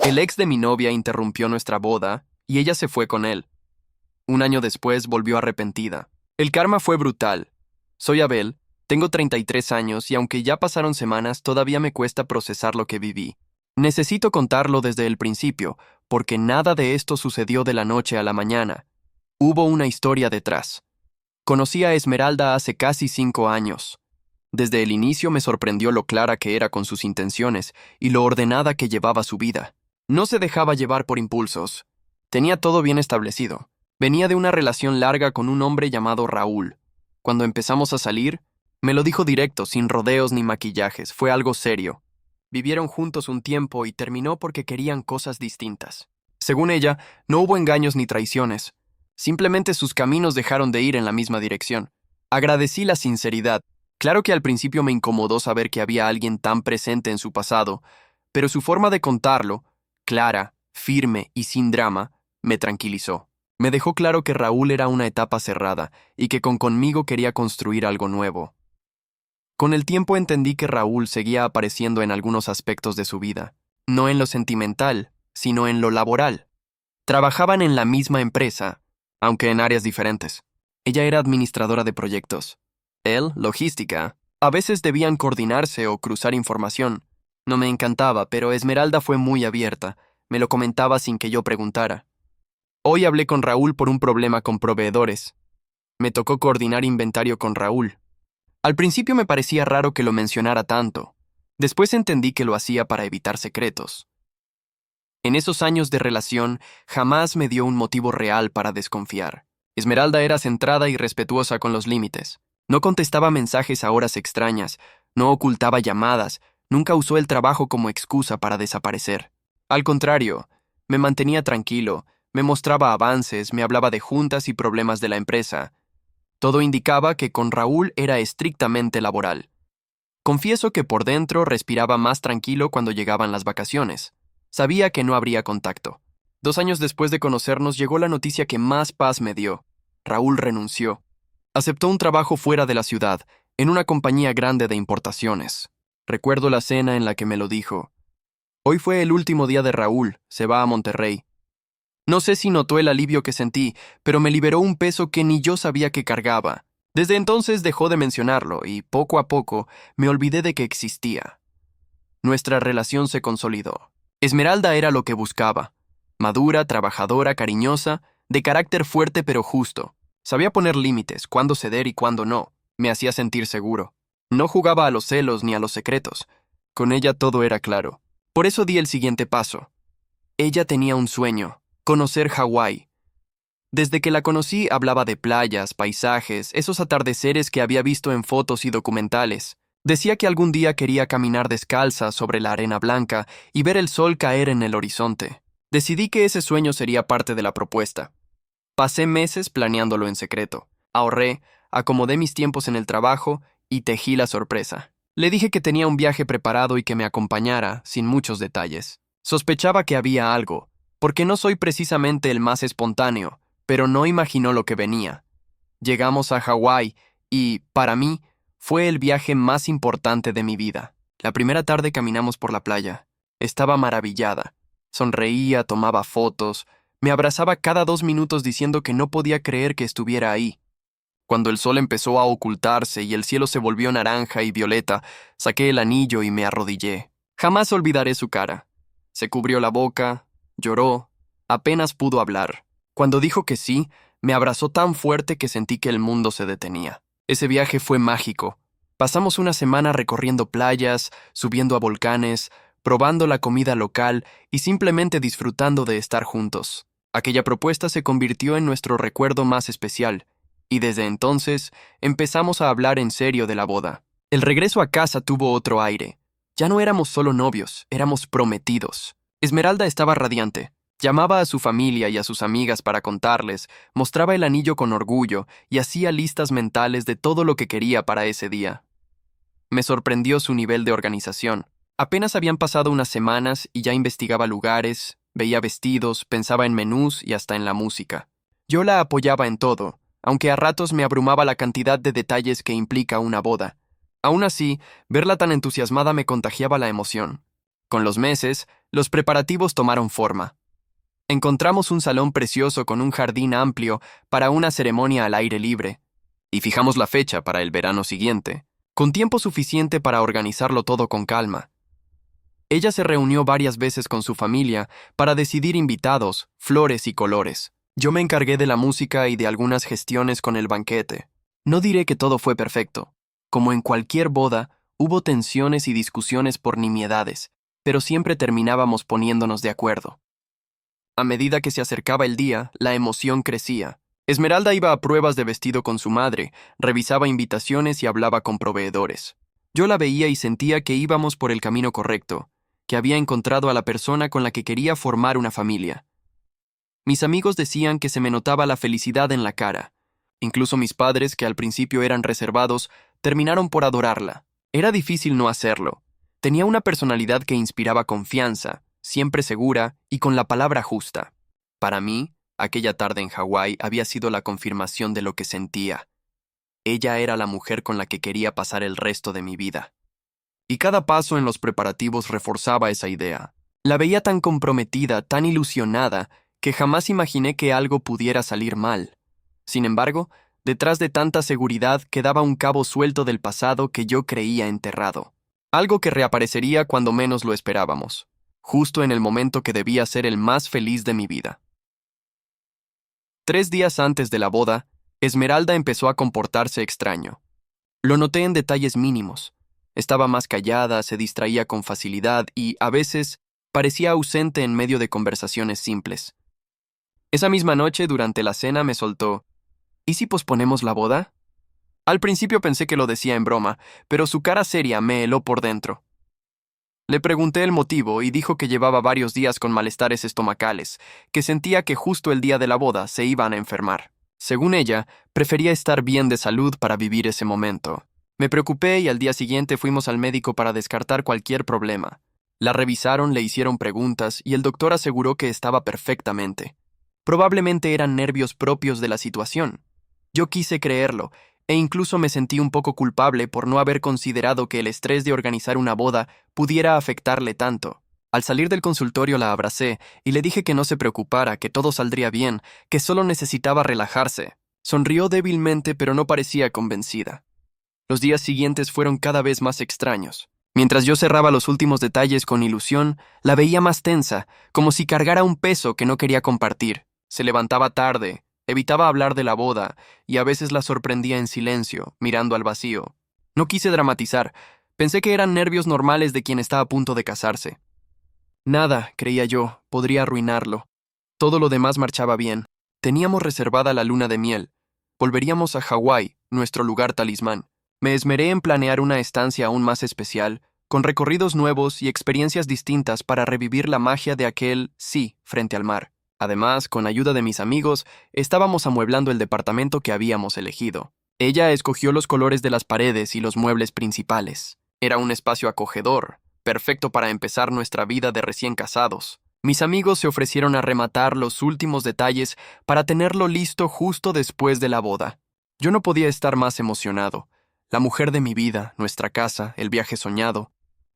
El ex de mi novia interrumpió nuestra boda y ella se fue con él. Un año después volvió arrepentida. El karma fue brutal. Soy Abel, tengo 33 años y aunque ya pasaron semanas, todavía me cuesta procesar lo que viví. Necesito contarlo desde el principio, porque nada de esto sucedió de la noche a la mañana. Hubo una historia detrás. Conocí a Esmeralda hace casi 5 años. Desde el inicio me sorprendió lo clara que era con sus intenciones y lo ordenada que llevaba su vida. No se dejaba llevar por impulsos. Tenía todo bien establecido. Venía de una relación larga con un hombre llamado Raúl. Cuando empezamos a salir, me lo dijo directo, sin rodeos ni maquillajes. Fue algo serio. Vivieron juntos un tiempo y terminó porque querían cosas distintas. Según ella, no hubo engaños ni traiciones. Simplemente sus caminos dejaron de ir en la misma dirección. Agradecí la sinceridad. Claro que al principio me incomodó saber que había alguien tan presente en su pasado, pero su forma de contarlo, clara, firme y sin drama, me tranquilizó. Me dejó claro que Raúl era una etapa cerrada y que conmigo quería construir algo nuevo. Con el tiempo entendí que Raúl seguía apareciendo en algunos aspectos de su vida, no en lo sentimental, sino en lo laboral. Trabajaban en la misma empresa, aunque en áreas diferentes. Ella era administradora de proyectos. Él, logística. A veces debían coordinarse o cruzar información. No me encantaba, pero Esmeralda fue muy abierta. Me lo comentaba sin que yo preguntara. Hoy hablé con Raúl por un problema con proveedores. Me tocó coordinar inventario con Raúl. Al principio me parecía raro que lo mencionara tanto. Después entendí que lo hacía para evitar secretos. En esos años de relación, jamás me dio un motivo real para desconfiar. Esmeralda era centrada y respetuosa con los límites. No contestaba mensajes a horas extrañas, no ocultaba llamadas, nunca usó el trabajo como excusa para desaparecer. Al contrario, me mantenía tranquilo, me mostraba avances, me hablaba de juntas y problemas de la empresa. Todo indicaba que con Raúl era estrictamente laboral. Confieso que por dentro respiraba más tranquilo cuando llegaban las vacaciones. Sabía que no habría contacto. 2 años después de conocernos llegó la noticia que más paz me dio. Raúl renunció. Aceptó un trabajo fuera de la ciudad, en una compañía grande de importaciones. Recuerdo la cena en la que me lo dijo. Hoy fue el último día de Raúl, se va a Monterrey. No sé si notó el alivio que sentí, pero me liberó un peso que ni yo sabía que cargaba. Desde entonces dejó de mencionarlo y, poco a poco, me olvidé de que existía. Nuestra relación se consolidó. Esmeralda era lo que buscaba. Madura, trabajadora, cariñosa, de carácter fuerte pero justo. Sabía poner límites, cuándo ceder y cuándo no. Me hacía sentir seguro. No jugaba a los celos ni a los secretos. Con ella todo era claro. Por eso di el siguiente paso. Ella tenía un sueño: conocer Hawái. Desde que la conocí hablaba de playas, paisajes, esos atardeceres que había visto en fotos y documentales. Decía que algún día quería caminar descalza sobre la arena blanca y ver el sol caer en el horizonte. Decidí que ese sueño sería parte de la propuesta. Pasé meses planeándolo en secreto. Ahorré, acomodé mis tiempos en el trabajo y tejí la sorpresa. Le dije que tenía un viaje preparado y que me acompañara, sin muchos detalles. Sospechaba que había algo, porque no soy precisamente el más espontáneo, pero no imaginó lo que venía. Llegamos a Hawái y, para mí, fue el viaje más importante de mi vida. La primera tarde caminamos por la playa. Estaba maravillada. Sonreía, tomaba fotos, me abrazaba cada 2 minutos diciendo que no podía creer que estuviera ahí. Cuando el sol empezó a ocultarse y el cielo se volvió naranja y violeta, saqué el anillo y me arrodillé. Jamás olvidaré su cara. Se cubrió la boca, lloró, apenas pudo hablar. Cuando dijo que sí, me abrazó tan fuerte que sentí que el mundo se detenía. Ese viaje fue mágico. Pasamos una semana recorriendo playas, subiendo a volcanes, probando la comida local y simplemente disfrutando de estar juntos. Aquella propuesta se convirtió en nuestro recuerdo más especial, y desde entonces empezamos a hablar en serio de la boda. El regreso a casa tuvo otro aire. Ya no éramos solo novios, éramos prometidos. Esmeralda estaba radiante. Llamaba a su familia y a sus amigas para contarles, mostraba el anillo con orgullo y hacía listas mentales de todo lo que quería para ese día. Me sorprendió su nivel de organización. Apenas habían pasado unas semanas y ya investigaba lugares, veía vestidos, pensaba en menús y hasta en la música. Yo la apoyaba en todo, aunque a ratos me abrumaba la cantidad de detalles que implica una boda. Aún así, verla tan entusiasmada me contagiaba la emoción. Con los meses, los preparativos tomaron forma. Encontramos un salón precioso con un jardín amplio para una ceremonia al aire libre, y fijamos la fecha para el verano siguiente, con tiempo suficiente para organizarlo todo con calma. Ella se reunió varias veces con su familia para decidir invitados, flores y colores. Yo me encargué de la música y de algunas gestiones con el banquete. No diré que todo fue perfecto. Como en cualquier boda, hubo tensiones y discusiones por nimiedades, pero siempre terminábamos poniéndonos de acuerdo. A medida que se acercaba el día, la emoción crecía. Esmeralda iba a pruebas de vestido con su madre, revisaba invitaciones y hablaba con proveedores. Yo la veía y sentía que íbamos por el camino correcto, que había encontrado a la persona con la que quería formar una familia. Mis amigos decían que se me notaba la felicidad en la cara. Incluso mis padres, que al principio eran reservados, terminaron por adorarla. Era difícil no hacerlo. Tenía una personalidad que inspiraba confianza, siempre segura y con la palabra justa. Para mí, aquella tarde en Hawái había sido la confirmación de lo que sentía. Ella era la mujer con la que quería pasar el resto de mi vida. Y cada paso en los preparativos reforzaba esa idea. La veía tan comprometida, tan ilusionada, que jamás imaginé que algo pudiera salir mal. Sin embargo, detrás de tanta seguridad quedaba un cabo suelto del pasado que yo creía enterrado. Algo que reaparecería cuando menos lo esperábamos, justo en el momento que debía ser el más feliz de mi vida. 3 días antes de la boda, Esmeralda empezó a comportarse extraño. Lo noté en detalles mínimos. Estaba más callada, se distraía con facilidad y, a veces, parecía ausente en medio de conversaciones simples. Esa misma noche, durante la cena, me soltó: ¿y si posponemos la boda? Al principio pensé que lo decía en broma, pero su cara seria me heló por dentro. Le pregunté el motivo y dijo que llevaba varios días con malestares estomacales, que sentía que justo el día de la boda se iban a enfermar. Según ella, prefería estar bien de salud para vivir ese momento. Me preocupé y al día siguiente fuimos al médico para descartar cualquier problema. La revisaron, le hicieron preguntas y el doctor aseguró que estaba perfectamente. Probablemente eran nervios propios de la situación. Yo quise creerlo, e incluso me sentí un poco culpable por no haber considerado que el estrés de organizar una boda pudiera afectarle tanto. Al salir del consultorio la abracé y le dije que no se preocupara, que todo saldría bien, que solo necesitaba relajarse. Sonrió débilmente, pero no parecía convencida. Los días siguientes fueron cada vez más extraños. Mientras yo cerraba los últimos detalles con ilusión, la veía más tensa, como si cargara un peso que no quería compartir. Se levantaba tarde, evitaba hablar de la boda, y a veces la sorprendía en silencio, mirando al vacío. No quise dramatizar. Pensé que eran nervios normales de quien está a punto de casarse. Nada, creía yo, podría arruinarlo. Todo lo demás marchaba bien. Teníamos reservada la luna de miel. Volveríamos a Hawái, nuestro lugar talismán. Me esmeré en planear una estancia aún más especial, con recorridos nuevos y experiencias distintas para revivir la magia de aquel sí frente al mar. Además, con ayuda de mis amigos, estábamos amueblando el departamento que habíamos elegido. Ella escogió los colores de las paredes y los muebles principales. Era un espacio acogedor, perfecto para empezar nuestra vida de recién casados. Mis amigos se ofrecieron a rematar los últimos detalles para tenerlo listo justo después de la boda. Yo no podía estar más emocionado. La mujer de mi vida, nuestra casa, el viaje soñado.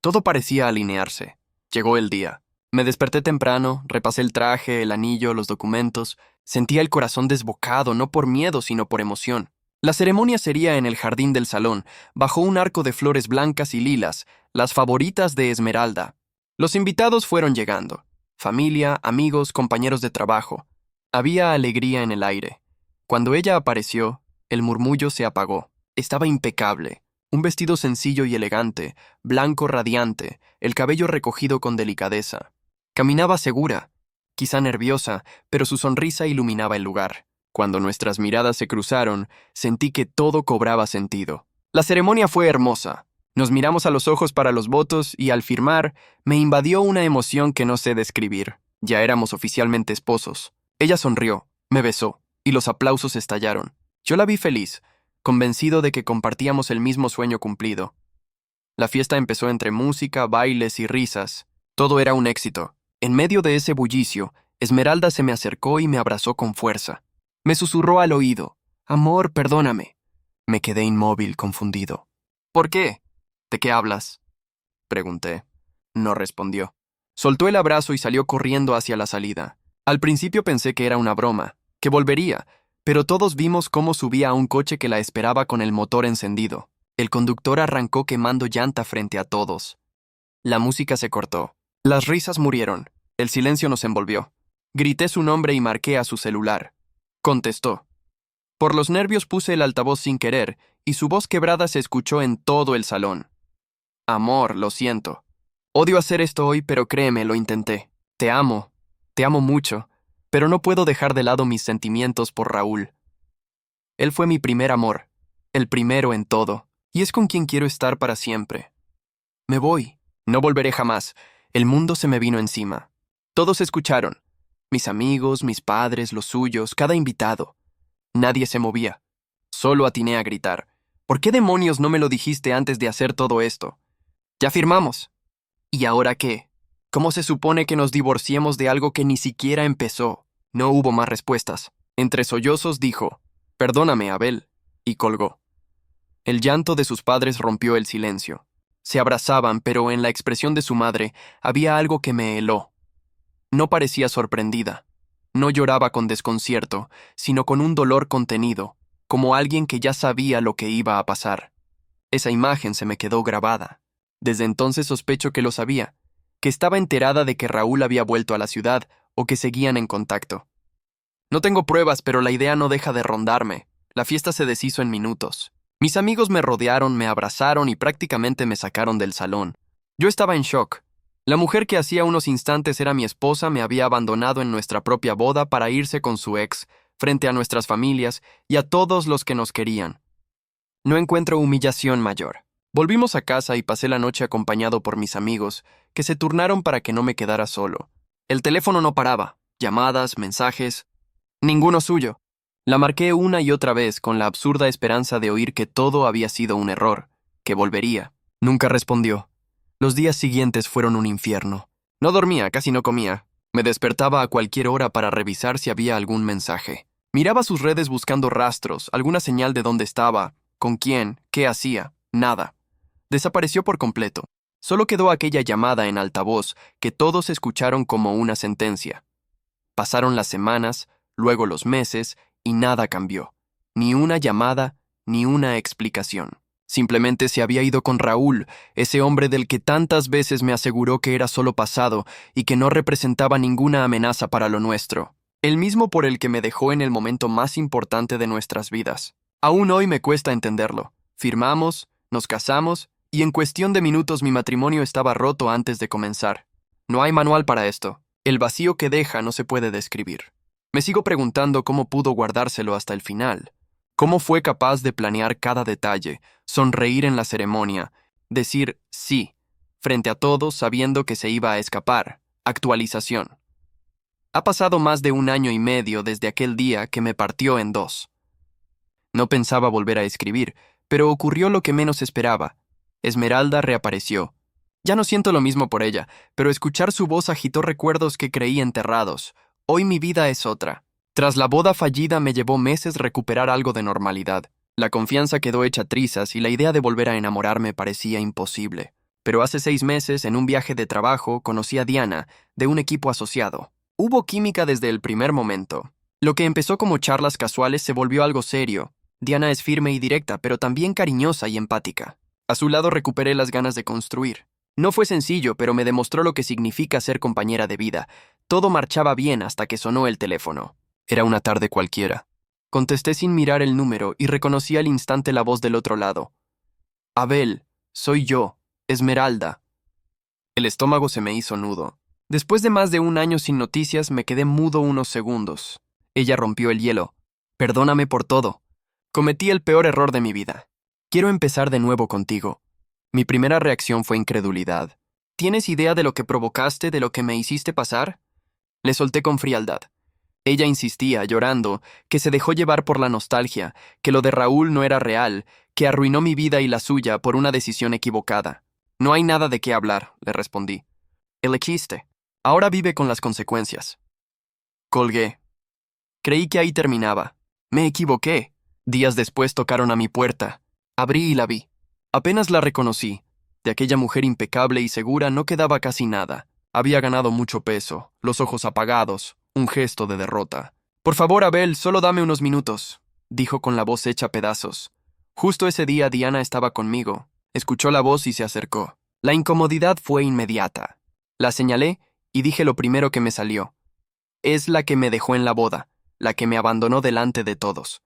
Todo parecía alinearse. Llegó el día. Me desperté temprano, repasé el traje, el anillo, los documentos. Sentía el corazón desbocado, no por miedo, sino por emoción. La ceremonia sería en el jardín del salón, bajo un arco de flores blancas y lilas, las favoritas de Esmeralda. Los invitados fueron llegando. Familia, amigos, compañeros de trabajo. Había alegría en el aire. Cuando ella apareció, el murmullo se apagó. Estaba impecable. Un vestido sencillo y elegante, blanco radiante, el cabello recogido con delicadeza. Caminaba segura, quizá nerviosa, pero su sonrisa iluminaba el lugar. Cuando nuestras miradas se cruzaron, sentí que todo cobraba sentido. La ceremonia fue hermosa. Nos miramos a los ojos para los votos y al firmar, me invadió una emoción que no sé describir. Ya éramos oficialmente esposos. Ella sonrió, me besó, y los aplausos estallaron. Yo la vi feliz, convencido de que compartíamos el mismo sueño cumplido. La fiesta empezó entre música, bailes y risas. Todo era un éxito. En medio de ese bullicio, Esmeralda se me acercó y me abrazó con fuerza. Me susurró al oído: «Amor, perdóname». Me quedé inmóvil, confundido. «¿Por qué? ¿De qué hablas?», pregunté. No respondió. Soltó el abrazo y salió corriendo hacia la salida. Al principio pensé que era una broma, que volvería, pero todos vimos cómo subía a un coche que la esperaba con el motor encendido. El conductor arrancó quemando llanta frente a todos. La música se cortó. Las risas murieron. El silencio nos envolvió. Grité su nombre y marqué a su celular. Contestó. Por los nervios puse el altavoz sin querer, y su voz quebrada se escuchó en todo el salón. Amor, lo siento. Odio hacer esto hoy, pero créeme, lo intenté. Te amo mucho, pero no puedo dejar de lado mis sentimientos por Raúl. Él fue mi primer amor, el primero en todo, y es con quien quiero estar para siempre. Me voy, no volveré jamás. El mundo se me vino encima. Todos escucharon. Mis amigos, mis padres, los suyos, cada invitado. Nadie se movía. Solo atiné a gritar. ¿Por qué demonios no me lo dijiste antes de hacer todo esto? Ya firmamos. ¿Y ahora qué? ¿Cómo se supone que nos divorciemos de algo que ni siquiera empezó? No hubo más respuestas. Entre sollozos dijo, «Perdóname, Abel», y colgó. El llanto de sus padres rompió el silencio. Se abrazaban, pero en la expresión de su madre había algo que me heló. No parecía sorprendida. No lloraba con desconcierto, sino con un dolor contenido, como alguien que ya sabía lo que iba a pasar. Esa imagen se me quedó grabada. Desde entonces sospecho que lo sabía, que estaba enterada de que Raúl había vuelto a la ciudad o que seguían en contacto. No tengo pruebas, pero la idea no deja de rondarme. La fiesta se deshizo en minutos. Mis amigos me rodearon, me abrazaron y prácticamente me sacaron del salón. Yo estaba en shock. La mujer que hacía unos instantes era mi esposa me había abandonado en nuestra propia boda para irse con su ex, frente a nuestras familias y a todos los que nos querían. No encuentro humillación mayor. Volvimos a casa y pasé la noche acompañado por mis amigos, que se turnaron para que no me quedara solo. El teléfono no paraba, llamadas, mensajes, ninguno suyo. La marqué una y otra vez con la absurda esperanza de oír que todo había sido un error, que volvería. Nunca respondió. Los días siguientes fueron un infierno. No dormía, casi no comía. Me despertaba a cualquier hora para revisar si había algún mensaje. Miraba sus redes buscando rastros, alguna señal de dónde estaba, con quién, qué hacía, nada. Desapareció por completo. Solo quedó aquella llamada en altavoz que todos escucharon como una sentencia. Pasaron las semanas, luego los meses, y nada cambió. Ni una llamada, ni una explicación. Simplemente se había ido con Raúl, ese hombre del que tantas veces me aseguró que era solo pasado y que no representaba ninguna amenaza para lo nuestro. El mismo por el que me dejó en el momento más importante de nuestras vidas. Aún hoy me cuesta entenderlo. Firmamos, nos casamos, y en cuestión de minutos mi matrimonio estaba roto antes de comenzar. No hay manual para esto. El vacío que deja no se puede describir. Me sigo preguntando cómo pudo guardárselo hasta el final. Cómo fue capaz de planear cada detalle, sonreír en la ceremonia, decir sí, frente a todos sabiendo que se iba a escapar. Actualización. Ha pasado más de 1 año y medio desde aquel día que me partió en dos. No pensaba volver a escribir, pero ocurrió lo que menos esperaba. Esmeralda reapareció. Ya no siento lo mismo por ella, pero escuchar su voz agitó recuerdos que creí enterrados. Hoy mi vida es otra. Tras la boda fallida me llevó meses recuperar algo de normalidad. La confianza quedó hecha trizas y la idea de volver a enamorarme parecía imposible. Pero hace 6 meses, en un viaje de trabajo, conocí a Diana, de un equipo asociado. Hubo química desde el primer momento. Lo que empezó como charlas casuales se volvió algo serio. Diana es firme y directa, pero también cariñosa y empática. A su lado recuperé las ganas de construir. No fue sencillo, pero me demostró lo que significa ser compañera de vida. Todo marchaba bien hasta que sonó el teléfono. Era una tarde cualquiera. Contesté sin mirar el número y reconocí al instante la voz del otro lado. Abel, soy yo, Esmeralda. El estómago se me hizo nudo. Después de más de 1 año sin noticias, me quedé mudo unos segundos. Ella rompió el hielo. Perdóname por todo. Cometí el peor error de mi vida. Quiero empezar de nuevo contigo. Mi primera reacción fue incredulidad. ¿Tienes idea de lo que provocaste, de lo que me hiciste pasar? Le solté con frialdad. Ella insistía, llorando, que se dejó llevar por la nostalgia, que lo de Raúl no era real, que arruinó mi vida y la suya por una decisión equivocada. No hay nada de qué hablar, le respondí. El existe. Ahora vive con las consecuencias. Colgué. Creí que ahí terminaba. Me equivoqué. Días después tocaron a mi puerta. Abrí y la vi. Apenas la reconocí. De aquella mujer impecable y segura no quedaba casi nada. Había ganado mucho peso, los ojos apagados, un gesto de derrota. «Por favor, Abel, solo dame unos minutos», dijo con la voz hecha pedazos. Justo ese día Diana estaba conmigo. Escuchó la voz y se acercó. La incomodidad fue inmediata. La señalé y dije lo primero que me salió. «Es la que me dejó en la boda, la que me abandonó delante de todos».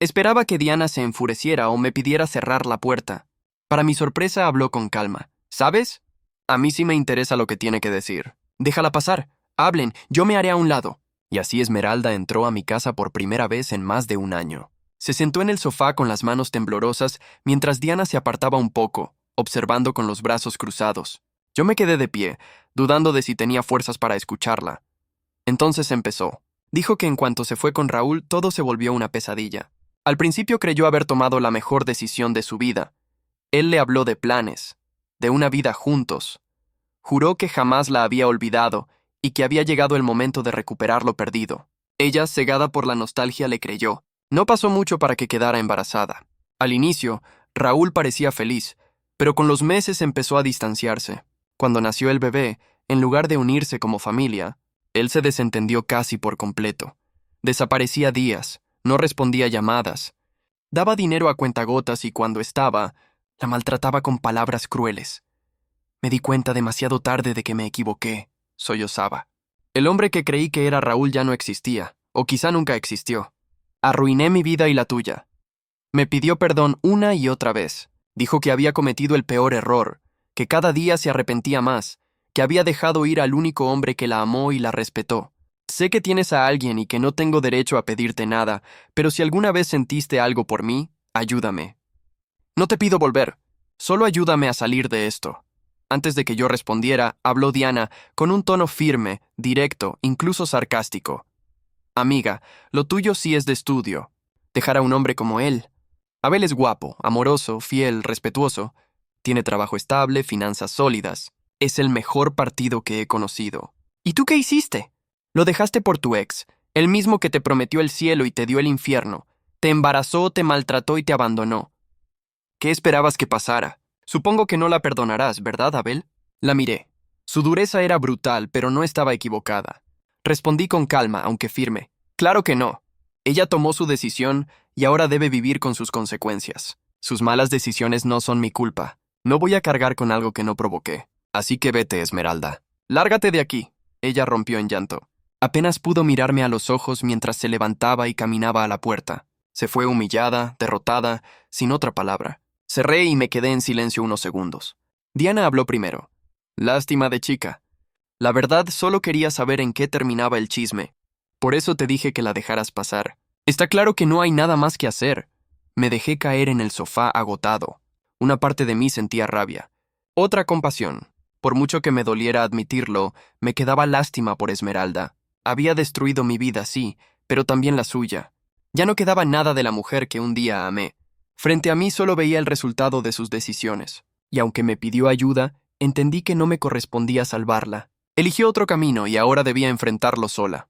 Esperaba que Diana se enfureciera o me pidiera cerrar la puerta. Para mi sorpresa habló con calma. «¿Sabes? A mí sí me interesa lo que tiene que decir. Déjala pasar. Hablen, yo me haré a un lado». Y así Esmeralda entró a mi casa por primera vez en más de un año. Se sentó en el sofá con las manos temblorosas mientras Diana se apartaba un poco, observando con los brazos cruzados. Yo me quedé de pie, dudando de si tenía fuerzas para escucharla. Entonces empezó. Dijo que en cuanto se fue con Raúl todo se volvió una pesadilla. Al principio creyó haber tomado la mejor decisión de su vida. Él le habló de planes, de una vida juntos. Juró que jamás la había olvidado y que había llegado el momento de recuperar lo perdido. Ella, cegada por la nostalgia, le creyó. No pasó mucho para que quedara embarazada. Al inicio, Raúl parecía feliz, pero con los meses empezó a distanciarse. Cuando nació el bebé, en lugar de unirse como familia, él se desentendió casi por completo. Desaparecía días, no respondía llamadas. Daba dinero a cuentagotas y cuando estaba, la maltrataba con palabras crueles. Me di cuenta demasiado tarde de que me equivoqué, sollozaba. El hombre que creí que era Raúl ya no existía, o quizá nunca existió. Arruiné mi vida y la tuya. Me pidió perdón una y otra vez. Dijo que había cometido el peor error, que cada día se arrepentía más, que había dejado ir al único hombre que la amó y la respetó. Sé que tienes a alguien y que no tengo derecho a pedirte nada, pero si alguna vez sentiste algo por mí, ayúdame. No te pido volver, solo ayúdame a salir de esto. Antes de que yo respondiera, habló Diana, con un tono firme, directo, incluso sarcástico. Amiga, lo tuyo sí es de estudio. Dejar a un hombre como él. Abel es guapo, amoroso, fiel, respetuoso. Tiene trabajo estable, finanzas sólidas. Es el mejor partido que he conocido. ¿Y tú qué hiciste? Lo dejaste por tu ex, el mismo que te prometió el cielo y te dio el infierno. Te embarazó, te maltrató y te abandonó. ¿Qué esperabas que pasara? Supongo que no la perdonarás, ¿verdad, Abel? La miré. Su dureza era brutal, pero no estaba equivocada. Respondí con calma, aunque firme. Claro que no. Ella tomó su decisión y ahora debe vivir con sus consecuencias. Sus malas decisiones no son mi culpa. No voy a cargar con algo que no provoqué. Así que vete, Esmeralda. Lárgate de aquí. Ella rompió en llanto. Apenas pudo mirarme a los ojos mientras se levantaba y caminaba a la puerta. Se fue humillada, derrotada, sin otra palabra. Cerré y me quedé en silencio unos segundos. Diana habló primero. Lástima de chica. La verdad, solo quería saber en qué terminaba el chisme. Por eso te dije que la dejaras pasar. Está claro que no hay nada más que hacer. Me dejé caer en el sofá agotado. Una parte de mí sentía rabia. Otra compasión. Por mucho que me doliera admitirlo, me quedaba lástima por Esmeralda. Había destruido mi vida, sí, pero también la suya. Ya no quedaba nada de la mujer que un día amé. Frente a mí solo veía el resultado de sus decisiones. Y aunque me pidió ayuda, entendí que no me correspondía salvarla. Eligió otro camino y ahora debía enfrentarlo sola.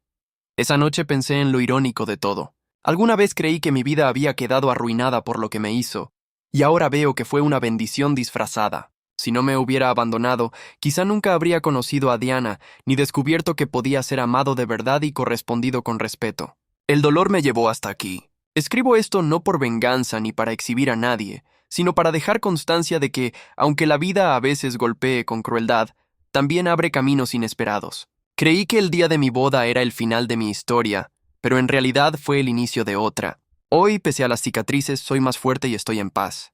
Esa noche pensé en lo irónico de todo. Alguna vez creí que mi vida había quedado arruinada por lo que me hizo, y ahora veo que fue una bendición disfrazada. Si no me hubiera abandonado, quizá nunca habría conocido a Diana, ni descubierto que podía ser amado de verdad y correspondido con respeto. El dolor me llevó hasta aquí. Escribo esto no por venganza ni para exhibir a nadie, sino para dejar constancia de que, aunque la vida a veces golpee con crueldad, también abre caminos inesperados. Creí que el día de mi boda era el final de mi historia, pero en realidad fue el inicio de otra. Hoy, pese a las cicatrices, soy más fuerte y estoy en paz.